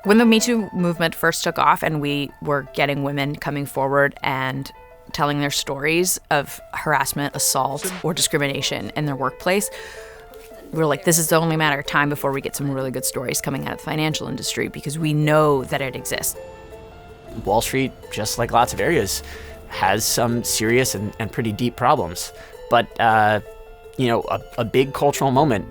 When the Me Too movement first took off and we were getting women coming forward and telling their stories of harassment, assault, or discrimination in their workplace, we were like, this is the only matter of time before we get some really good stories coming out of the financial industry because we know that it exists. Wall Street, just like lots of areas, has some serious and pretty deep problems. But, a big cultural moment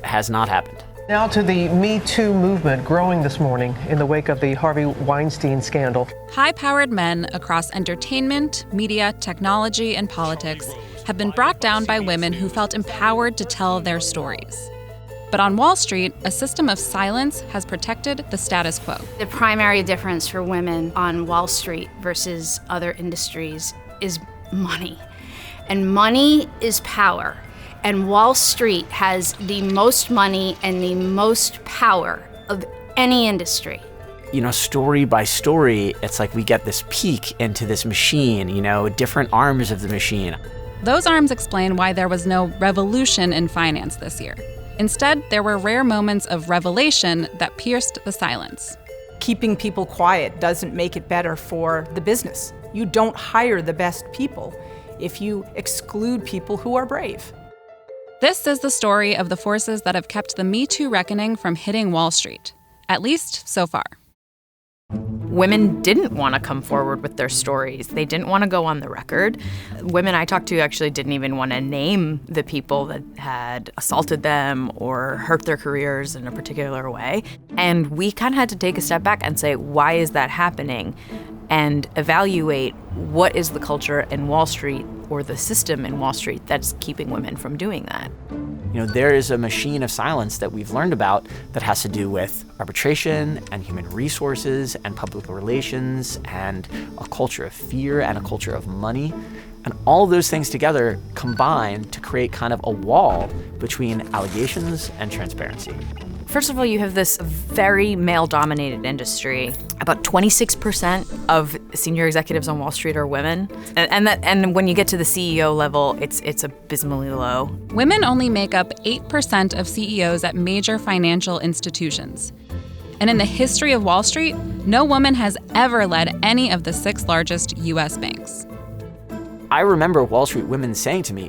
has not happened. Now to the Me Too movement growing this morning in the wake of the Harvey Weinstein scandal. High-powered men across entertainment, media, technology, and politics have been brought down by women who felt empowered to tell their stories. But on Wall Street, a system of silence has protected the status quo. The primary difference for women on Wall Street versus other industries is money. And money is power. And Wall Street has the most money and the most power of any industry. Story by story, it's like we get this peek into this machine, different arms of the machine. Those arms explain why there was no revolution in finance this year. Instead, there were rare moments of revelation that pierced the silence. Keeping people quiet doesn't make it better for the business. You don't hire the best people if you exclude people who are brave. This is the story of the forces that have kept the Me Too reckoning from hitting Wall Street, at least so far. Women didn't want to come forward with their stories. They didn't want to go on the record. Women I talked to actually didn't even want to name the people that had assaulted them or hurt their careers in a particular way. And we kind of had to take a step back and say, why is that happening? And evaluate what is the culture in Wall Street or the system in Wall Street that's keeping women from doing that. There is a machine of silence that we've learned about that has to do with arbitration and human resources and public relations and a culture of fear and a culture of money. And all of those things together combine to create kind of a wall between allegations and transparency. First of all, you have this very male-dominated industry. About 26% of senior executives on Wall Street are women. And when you get to the CEO level, it's abysmally low. Women only make up 8% of CEOs at major financial institutions. And in the history of Wall Street, no woman has ever led any of the 6 largest U.S. banks. I remember Wall Street women saying to me,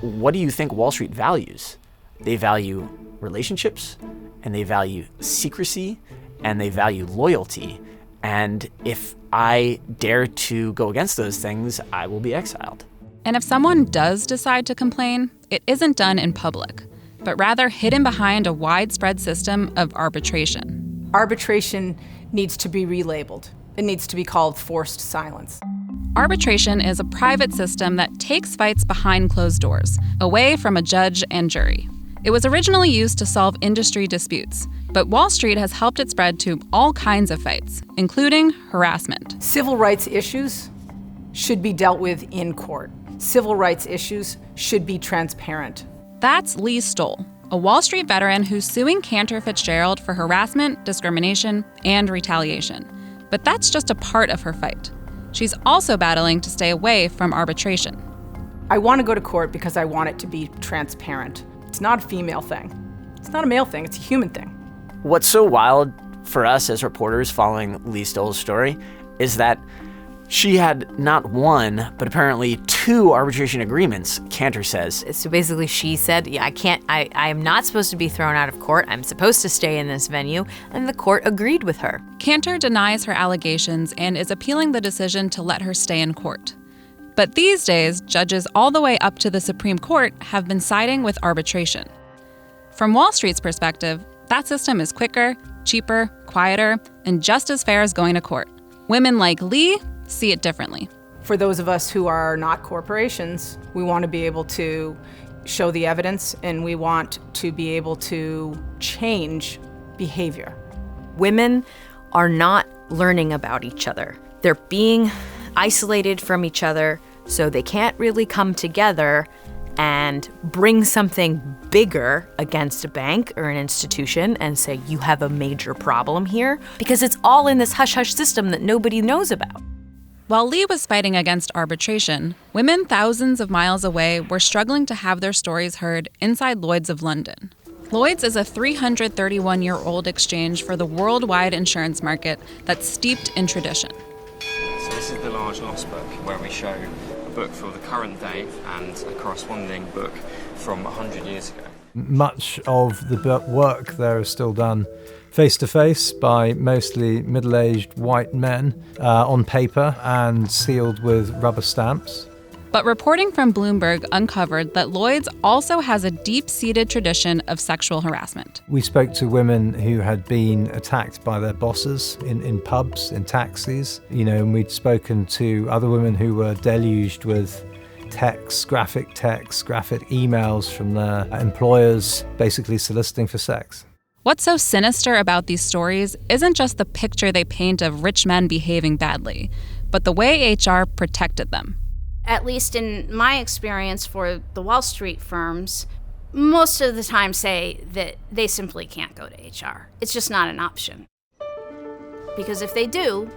what do you think Wall Street values? They value relationships, and they value secrecy, and they value loyalty. And if I dare to go against those things, I will be exiled. And if someone does decide to complain, it isn't done in public, but rather hidden behind a widespread system of arbitration. Arbitration needs to be relabeled. It needs to be called forced silence. Arbitration is a private system that takes fights behind closed doors, away from a judge and jury. It was originally used to solve industry disputes, but Wall Street has helped it spread to all kinds of fights, including harassment. Civil rights issues should be dealt with in court. Civil rights issues should be transparent. That's Lee Stoll, a Wall Street veteran who's suing Cantor Fitzgerald for harassment, discrimination, and retaliation. But that's just a part of her fight. She's also battling to stay away from arbitration. I want to go to court because I want it to be transparent. It's not a female thing. It's not a male thing. It's a human thing. What's so wild for us as reporters following Lee Stoll's story is that she had not one, but apparently 2 arbitration agreements, Cantor says. So basically she said, I am not supposed to be thrown out of court. I'm supposed to stay in this venue. And the court agreed with her. Cantor denies her allegations and is appealing the decision to let her stay in court. But these days, judges all the way up to the Supreme Court have been siding with arbitration. From Wall Street's perspective, that system is quicker, cheaper, quieter, and just as fair as going to court. Women like Lee see it differently. For those of us who are not corporations, we want to be able to show the evidence, and we want to be able to change behavior. Women are not learning about each other. They're being isolated from each other, so they can't really come together and bring something bigger against a bank or an institution and say, you have a major problem here, because it's all in this hush-hush system that nobody knows about. While Lee was fighting against arbitration, women thousands of miles away were struggling to have their stories heard inside Lloyds of London. Lloyds is a 331-year-old exchange for the worldwide insurance market that's steeped in tradition. So this is the large loss book where we show a book for the current day and a corresponding book from 100 years ago. Much of the work there is still done face-to-face by mostly middle-aged white men on paper and sealed with rubber stamps. But reporting from Bloomberg uncovered that Lloyds also has a deep-seated tradition of sexual harassment. We spoke to women who had been attacked by their bosses in pubs, in taxis, and we'd spoken to other women who were deluged with graphic emails from their employers, basically soliciting for sex. What's so sinister about these stories isn't just the picture they paint of rich men behaving badly, but the way HR protected them. At least in my experience for the Wall Street firms, most of the time say that they simply can't go to HR. It's just not an option. Because if they do,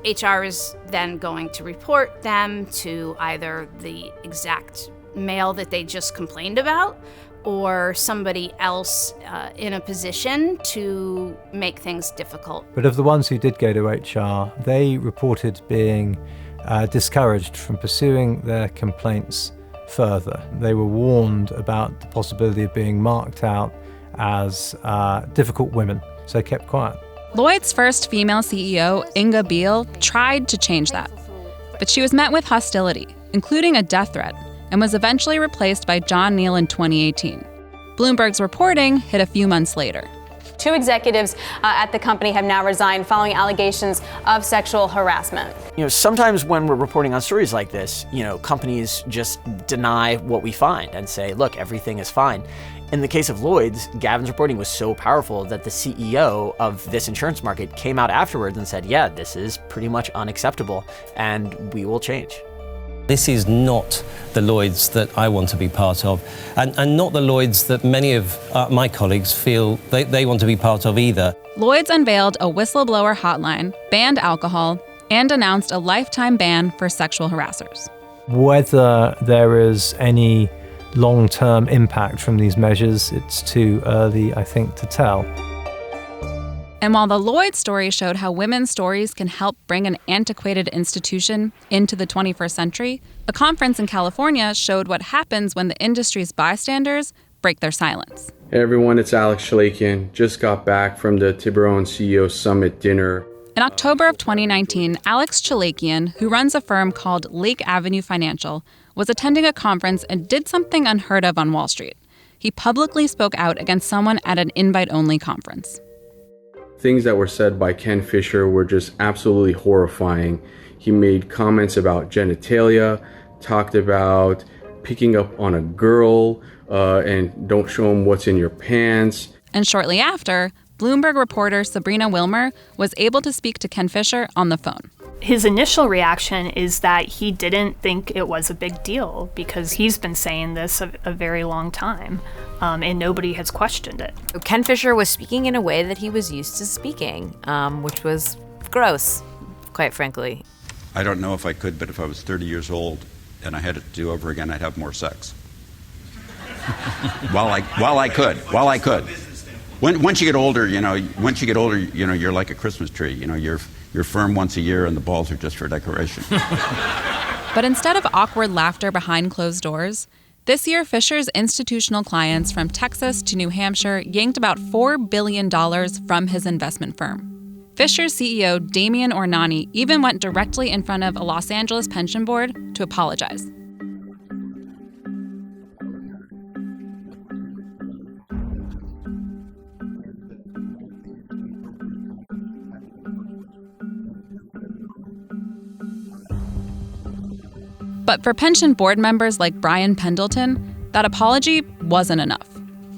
HR is then going to report them to either the exact male that they just complained about or somebody else in a position to make things difficult. But of the ones who did go to HR, they reported being discouraged from pursuing their complaints further. They were warned about the possibility of being marked out as difficult women, so kept quiet. Lloyd's first female CEO, Inga Beale, tried to change that. But she was met with hostility, including a death threat, and was eventually replaced by John Neal in 2018. Bloomberg's reporting hit a few months later. 2 executives at the company have now resigned following allegations of sexual harassment. Sometimes when we're reporting on stories like this, companies just deny what we find and say, look, everything is fine. In the case of Lloyd's, Gavin's reporting was so powerful that the CEO of this insurance market came out afterwards and said, yeah, this is pretty much unacceptable and we will change. This is not the Lloyds that I want to be part of, and not the Lloyds that many of my colleagues feel they want to be part of either. Lloyds unveiled a whistleblower hotline, banned alcohol, and announced a lifetime ban for sexual harassers. Whether there is any long-term impact from these measures, it's too early, I think, to tell. And while the Lloyds story showed how women's stories can help bring an antiquated institution into the 21st century, a conference in California showed what happens when the industry's bystanders break their silence. Hey everyone, it's Alex Chalakian. Just got back from the Tiburon CEO Summit dinner. In October of 2019, Alex Chalakian, who runs a firm called Lake Avenue Financial, was attending a conference and did something unheard of on Wall Street. He publicly spoke out against someone at an invite-only conference. Things that were said by Ken Fisher were just absolutely horrifying. He made comments about genitalia, talked about picking up on a girl, and don't show him what's in your pants. And shortly after, Bloomberg reporter Sabrina Wilmer was able to speak to Ken Fisher on the phone. His initial reaction is that he didn't think it was a big deal because he's been saying this a very long time, and nobody has questioned it. Ken Fisher was speaking in a way that he was used to speaking, which was gross, quite frankly. I don't know if I could, but if I was 30 years old and I had it to do over again, I'd have more sex. While I could. Once you get older, you're like a Christmas tree. You're firm once a year and the balls are just for decoration. But instead of awkward laughter behind closed doors, this year Fisher's institutional clients from Texas to New Hampshire yanked about $4 billion from his investment firm. Fisher's CEO, Damian Ornani, even went directly in front of a Los Angeles pension board to apologize. But for pension board members like Brian Pendleton, that apology wasn't enough.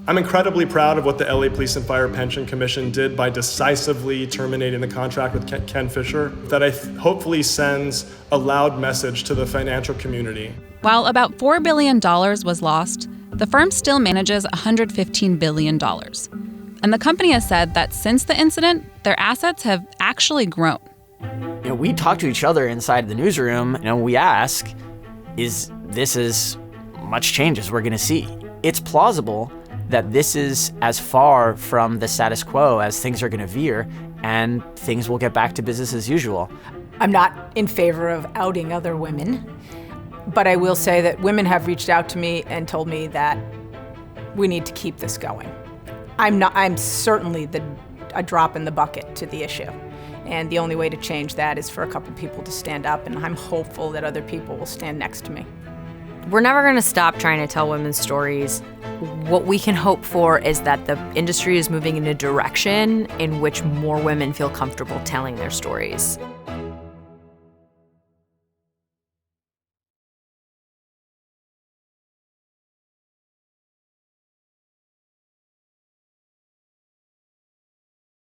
I'm incredibly proud of what the LA Police and Fire Pension Commission did by decisively terminating the contract with Ken Fisher. That hopefully sends a loud message to the financial community. While about $4 billion was lost, the firm still manages $115 billion. And the company has said that since the incident, their assets have actually grown. We talk to each other inside the newsroom, we ask, is this as much change as we're going to see? It's plausible that this is as far from the status quo as things are going to veer, and things will get back to business as usual. I'm not in favor of outing other women, but I will say that women have reached out to me and told me that we need to keep this going. I'm certainly a drop in the bucket to the issue. And the only way to change that is for a couple people to stand up, and I'm hopeful that other people will stand next to me. We're never going to stop trying to tell women's stories. What we can hope for is that the industry is moving in a direction in which more women feel comfortable telling their stories.